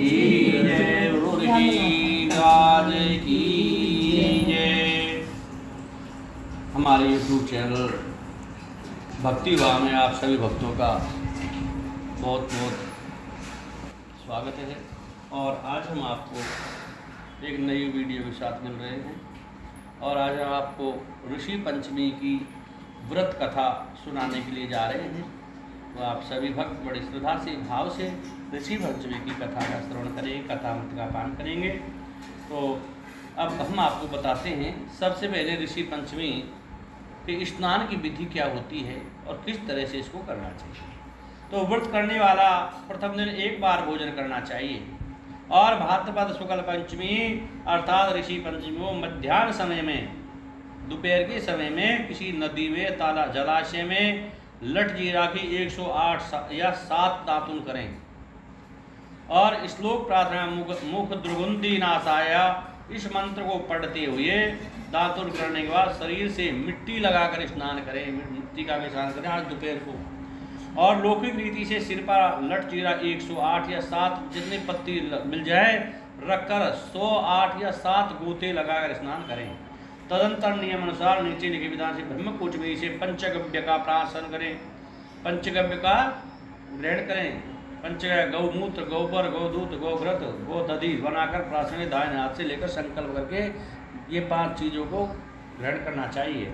की जय, रुड़की गाज की जय। हमारे यूट्यूब चैनल भक्ति वाह में आप सभी भक्तों का बहुत बहुत स्वागत है। और आज हम आपको एक नई वीडियो के साथ मिल रहे हैं और आज हम आपको ऋषि पंचमी की व्रत कथा सुनाने के लिए जा रहे हैं। तो आप सभी भक्त बड़ी श्रद्धा से भाव से ऋषि पंचमी की कथा का श्रवण करेंगे, कथा अमृत का पान करेंगे। तो अब हम आपको बताते हैं सबसे पहले ऋषि पंचमी के स्नान की विधि क्या होती है और किस तरह से इसको करना चाहिए। तो व्रत करने वाला प्रथम दिन एक बार भोजन करना चाहिए और भाद्रपद शुक्ल पंचमी अर्थात ऋषि पंचमी को मध्याह्न समय में, दोपहर के समय में किसी नदी में, ताला जलाशय में लठ जीरा की 108 या 7 दातुन करें और श्लोक प्रार्थना मुख दुर्गंधि नाशाया इस मंत्र को पढ़ते हुए दातुन करने के बाद शरीर से मिट्टी लगाकर स्नान करें। मिट्टी का स्नान करें आज दोपहर को। और लौकिक रीति से सिर पर लठ जीरा 108 या 7 जितने पत्ती मिल जाए रखकर 108 या 7 गोते लगाकर स्नान करें। तदंतर नियम अनुसार नीचे लिखे विधान से ब्रह्मकुच में से पंचगव्य का प्राशन करें। पंचगव्य का ग्रहण करें। पंचगव्य गौमूत्र, गोबर, गोदूत, गोघृत, गोदधि बनाकर प्राशन दाहिने हाथ से लेकर संकल्प करके ये 5 चीज़ों को ग्रहण करना चाहिए,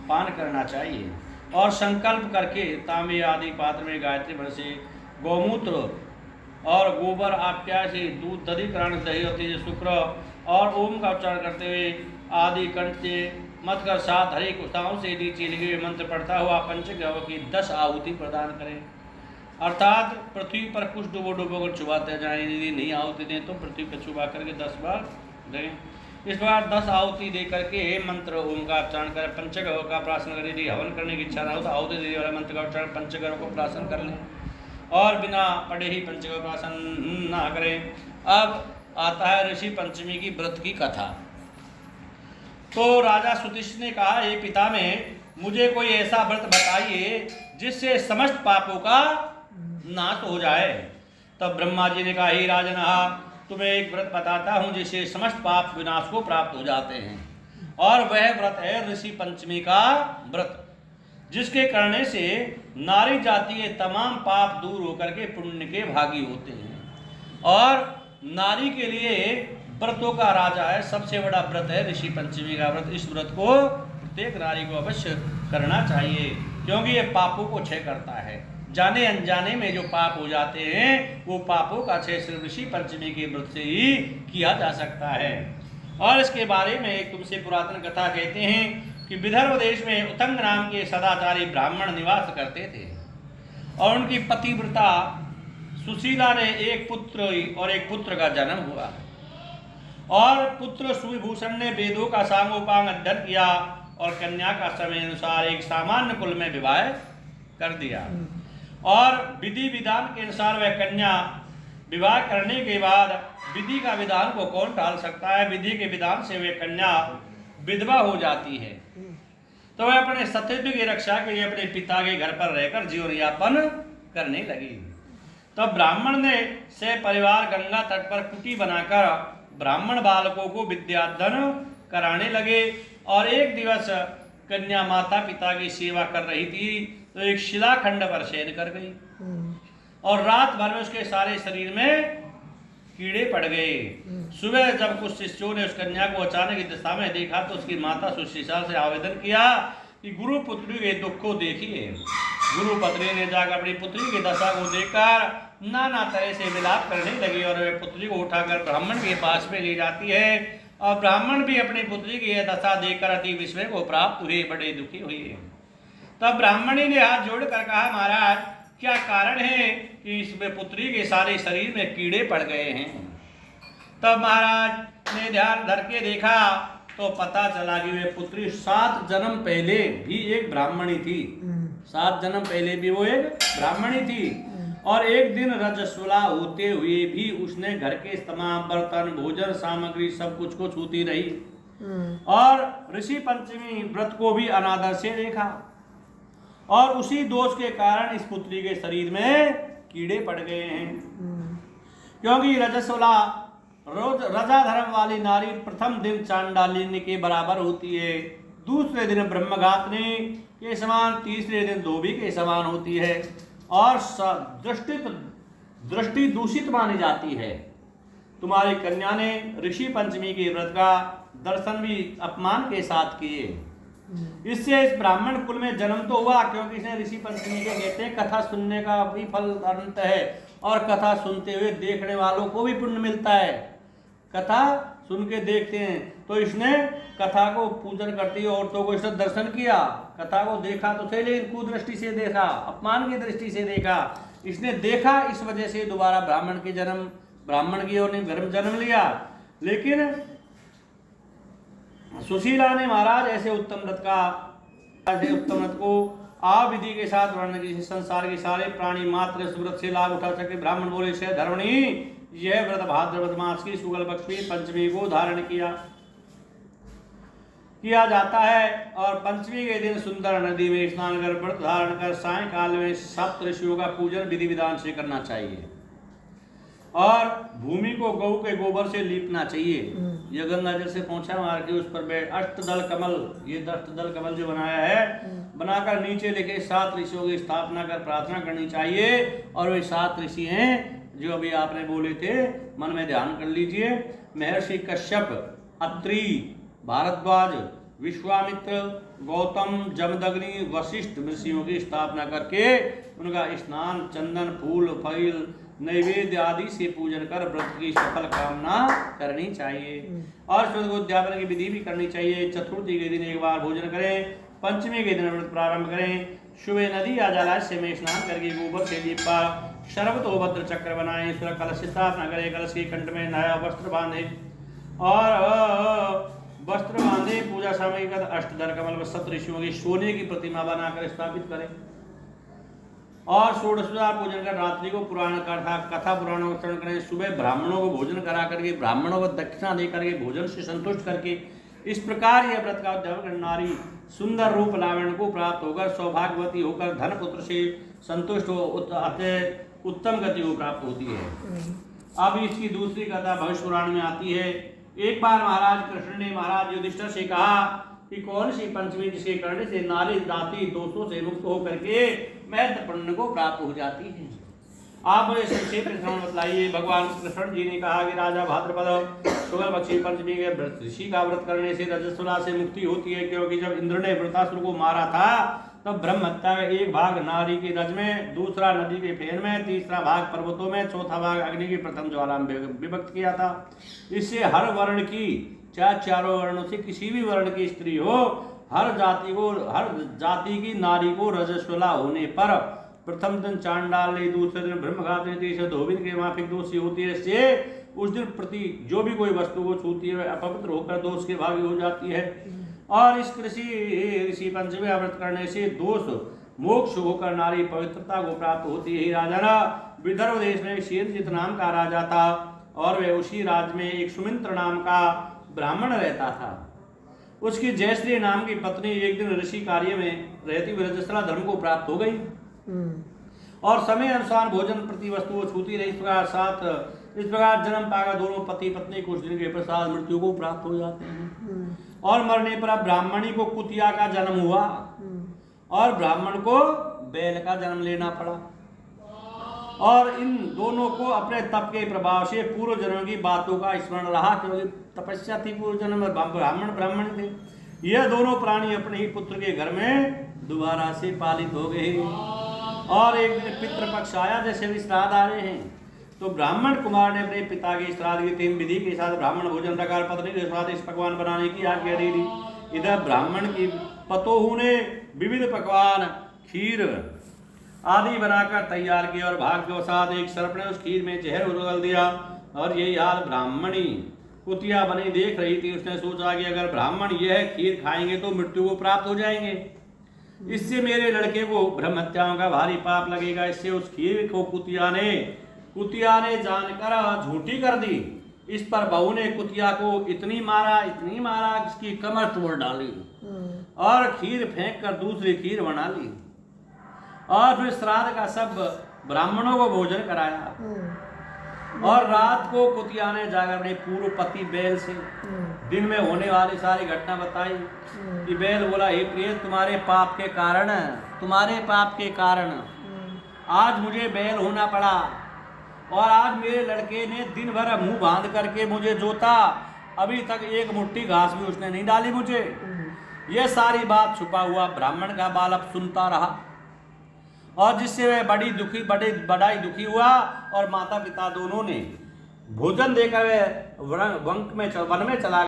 पान करना चाहिए। और संकल्प करके तांबे आदि पात्र में गायत्री मंत्र से गौमूत्र और गोबर आप्याय से दूध, दधिकरण, दही और तेज शुक्र और ओम का उच्चारण करते हुए आदि कंठ से मत कर 7 हरे कुशाओं से नीचे लिखे हुए मंत्र पढ़ता हुआ पंचगव्य की 10 आहुति प्रदान करें। अर्थात पृथ्वी पर कुछ डुबो कर चुबाते जाएं। यदि नहीं आहुति दें तो पृथ्वी पर चुबा करके 10 बार दें। इस बार 10 आहुति दे करके मंत्र ओम का उच्चारण करें। पंचगव्य का प्राशन करें। यदि हवन करने की इच्छा ना हो तो आहुति देने वाला मंत्र का उच्चारण पंचगव्य को प्राशन कर लें और बिना पढ़े ही पंचगव्य प्राशन ना करें। अब आता है ऋषि पंचमी की व्रत की कथा। तो राजा सुतिष्ठ ने कहा, हे पिता में मुझे कोई ऐसा व्रत बताइए जिससे समस्त पापों का नाश हो जाए। तब ब्रह्मा जी ने कहा, हे राजन, तुम्हें एक व्रत बताता हूँ जिससे समस्त पाप विनाश को प्राप्त हो जाते हैं। और वह व्रत है ऋषि पंचमी का व्रत, जिसके करने से नारी जाति के तमाम पाप दूर होकर के पुण्य के भागी होते हैं। और नारी के लिए व्रतों का राजा है, सबसे बड़ा व्रत है ऋषि पंचमी का व्रत। इस व्रत को प्रत्येक नारी को अवश्य करना चाहिए क्योंकि ये पापों को क्षय करता है। जाने अनजाने में जो पाप हो जाते हैं वो पापों का क्षय सिर्फ ऋषि पंचमी के व्रत से ही किया जा सकता है। और इसके बारे में एक तुमसे पुरातन कथा कहते हैं कि विदर्भ देश में उत्तंग नाम के सदाचारी ब्राह्मण निवास करते थे और उनकी पतिव्रता सुशीला ने एक पुत्र और एक पुत्र का जन्म हुआ। और पुत्र सुविभूषण ने वेदों का सांगोपांग अध्ययन किया और कन्या का समय अनुसार एक सामान्य कुल में विवाह कर दिया। और विधि विधान के अनुसार वह कन्या विवाह करने के बाद विधि का विधान को कौन टाल सकता है। विधि के विधान से वह कन्या विधवा हो जाती है। तो वह अपने सत्यत्व की रक्षा के लिए अपने पिता के घर पर रहकर जीवन यापन करने लगी। तो ब्राह्मण ने से परिवार गंगा तट पर कुटी बनाकर ब्राह्मण बालकों को विद्यादान कराने लगे। और एक दिवस कन्या माता पिता की सेवा कर रही थी तो एक शिलाखंड पर शयन कर गई और रात भर में उसके सारे शरीर में कीड़े पड़ गए। सुबह जब कुछ शिष्यों ने उस कन्या को अचानक की दशा में देखा तो उसकी माता सुशीला से आवेदन किया कि गुरु पुत्री के दुख को देखिए। गुरु पत्नी ने जाकर अपनी पुत्री की दशा को देखकर नाना तरह से विलाप करने लगी और वे पुत्री को उठाकर ब्राह्मण के पास में ले जाती है। और ब्राह्मण भी अपनी पुत्री की यह दशा देखकर अति विस्मय को प्राप्त हुए, बड़े दुखी हुए। तब ब्राह्मणी ने हाथ जोड़कर कहा, महाराज क्या कारण है कि इसमें पुत्री के सारे शरीर में कीड़े पड़ गए हैं। तब महाराज ने ध्यान धर के देखा तो पता चला कि वे पुत्री 7 जन्म पहले भी एक ब्राह्मणी थी। 7 जन्म पहले भी वो एक ब्राह्मणी थी और एक दिन रजस्वला होते हुए भी उसने घर के तमाम बर्तन, भोजन सामग्री सब कुछ को छूती रही और ऋषि पंचमी व्रत को भी अनादर से देखा और उसी दोष के कारण इस पुत्री के शरीर में कीड़े पड़ गए हैं। क्योंकि रजस्वला रोज रजा धर्म वाली नारी प्रथम दिन चांडालिनी के बराबर होती है, दूसरे दिन ब्रह्मघातनी के समान, तीसरे दिन धोबी के समान होती है और दृष्टि दूषित मानी जाती है। तुम्हारी कन्या ने ऋषि पंचमी के व्रत का दर्शन भी अपमान के साथ किए। इससे इस ब्राह्मण कुल में जन्म तो हुआ, क्योंकि इसने ऋषि पंचमी के कहते हैं कथा सुनने का भी फल अनंत है और कथा सुनते हुए देखने वालों को भी पुण्य मिलता है। कथा सुन के देखते हैं तो इसने कथा को पूजन करती औरतों को इसने दर्शन किया, कथा को देखा तो थे लेकिन कुदृष्टि से देखा, अपमान की दृष्टि से देखा। इसने देखा, इस वजह से दोबारा ब्राह्मण की ओर ने जन्म लिया। लेकिन सुशीला ने महाराज ऐसे उत्तम व्रत को आविधि के साथ वर्णन की, संसार के सारे प्राणी मात्र इस व्रत से लाभ उठा सके। ब्राह्मण बोले से धर्मणी, यह व्रत भाद्रपद मास की शुक्ल पक्ष की पंचमी को धारण किया जाता है और पंचमी के दिन सुंदर नदी में स्नान कर व्रत धारण कर सायंकाल में सप्त ऋषियों का पूजन विधि विधान से करना चाहिए और भूमि को गौ के गोबर से लीपना चाहिए। यह गंगा जल से पहुंचा मार के उस पर बैठ अष्टदल कमल, ये अष्टदल कमल जो बनाया है, बनाकर नीचे लेके 7 ऋषियों की स्थापना कर प्रार्थना करनी चाहिए। और वे 7 ऋषि हैं जो अभी आपने बोले थे, मन में ध्यान कर लीजिए। महर्षि कश्यप, अत्रि, भारद्वाज, विश्वामित्र, गौतम, जमदग्नि, वशिष्ठ ऋषियों की स्थापना करके उनका स्नान, चंदन, फूल, फल, नैवेद्य आदि से पूजन कर व्रत की सफल कामना करनी चाहिए और उद्यापन की विधि भी करनी चाहिए। चतुर्थी के दिन एक बार भोजन करें, पंचमी के दिन व्रत प्रारंभ करें। सुबह नदी या जलाशय में स्नान करके गोबर से लीपा सर्वतोभद्र चक्र बनाएं, इसका कलश स्थापना करें, कलश के कंठ में नया वस्त्र बांधे और पूजा सामग्री का अष्टदल कमल व 7 ऋषियों की सोने की प्रतिमा बनाकर स्थापित करें और षोडशोपचार पूजन कर रात्रि को पुराण कथा पुराणों का श्रवण करें। सुबह ब्राह्मणों को भोजन करा करके, ब्राह्मणों को दक्षिणा दे करके, भोजन से संतुष्ट करके, इस प्रकार यह व्रत का उद्यापन करने नारी सुंदर रूप लावण्य को प्राप्त होकर सौभाग्यवती होकर धन पुत्र से संतुष्ट हो अतः उत्तम गति को प्राप्त होती है। अब इसकी दूसरी कथा भविष्य पुराण में आती है। एक बार महाराज कृष्ण ने महाराज युधिष्ठिर से कहा कि कौन सी पंचमी जिसके करने से नारी जाति दोषों से मुक्त होकर के महत्व पुण्य को प्राप्त हो जाती है। आप मुझे संक्षेप में बतलाइए। भगवान कृष्ण जी ने कहा कि राजा भाद्रपद शुक्ल पक्ष पंचमी के ऋषि का व्रत करने से रजस्वला से मुक्ति होती है, क्योंकि जब इंद्र ने वृत्रासुर को मारा था तब ब्रह्म हत्या का एक भाग नारी के रज में, दूसरा नदी के फेन में, तीसरा भाग पर्वतों में, चौथा भाग अग्नि की प्रथम ज्वाला में विभक्त किया था। इससे हर वर्ण की, चाहे चारों वर्णों से किसी भी वर्ण की स्त्री हो, हर जाति की नारी को रजस्वला होने पर प्रथम दिन चांडाली, दूसरे दिन ब्रह्मघातनी, तीसरे धोबी के माफिक दोषी होती है। इससे उस दिन प्रति जो भी कोई वस्तु को छूती है अपवित्र होकर दोष के भागी हो जाती है और इस ऋषि पंचमी व्रत करने से दोष मोक्ष होकर नारी पवित्रता को प्राप्त होती है। राजा विदर्भ देश में शेरजित नाम का राजा था और वह उसी राज्य में एक सुमित्र नाम का ब्राह्मण रहता था। उसकी जयश्री नाम की पत्नी एक दिन ऋषि कार्य में रहती हुई रजस्वला धर्म को प्राप्त हो गई और समय अनुसार भोजन प्रति वस्तु को छूती रही। इस प्रकार जन्म पाकर दोनों पति पत्नी कुछ दिन के पश्चात मृत्यु को प्राप्त हो जाते हैं और मरने पर ब्राह्मणी को कुतिया का जन्म हुआ और ब्राह्मण को बैल का जन्म लेना पड़ा और इन दोनों को अपने तप के प्रभाव से पूर्व जन्म की बातों का स्मरण रहा, क्योंकि तपस्या थी पूर्व जन्म में, ब्राह्मण थे। यह दोनों प्राणी अपने ही पुत्र के घर में दोबारा से पालित हो गए और एक दिन पितृपक्ष आया, जैसे भी श्राद्ध आ रहे हैं, तो ब्राह्मण कुमार ने अपने पिता के श्राद्ध की 3 विधि के साथ ब्राह्मण भोजन प्रकार पत्नी के स्वादिष्ट पकवान बनाने की आज्ञा दे दी। इधर ब्राह्मण की पतोहू ने विविध पकवान, खीर आदि बनाकर तैयार किया और भाग्यवशात एक सर्प ने उस खीर में जहर उगल दिया और यही हाल ब्राह्मणी कुतिया बनी देख रही थी। उसने सोचा कि अगर ब्राह्मण यह खीर खाएंगे तो मृत्यु को प्राप्त हो जाएंगे, इससे मेरे लड़के को ब्रह्म हत्याओं का भारी पाप लगेगा। इससे उस खीर को कुतिया ने जानकर झूठी कर दी। इस पर बहू ने कुतिया को इतनी मारा इसकी कमर तोड़ डाली और खीर फेंक कर दूसरी खीर बना ली और फिर श्राद्ध का सब ब्राह्मणों को भोजन कराया। और रात को कुतिया ने जाकर अपने पूर्व पति बैल से दिन में होने वाली सारी घटना बताई कि बैल बोला, हे प्रिय, तुम्हारे पाप के कारण आज मुझे बैल होना पड़ा, और आज मेरे लड़के ने दिन भर मुंह बांध करके मुझे जोता, अभी तक एक मुट्ठी घास भी उसने नहीं डाली मुझे। यह सारी बात छुपा हुआ ब्राह्मण का बालक सुनता रहा, और जिससे वह बड़ा ही दुखी हुआ, और माता पिता दोनों ने भोजन देकर वह वन में चला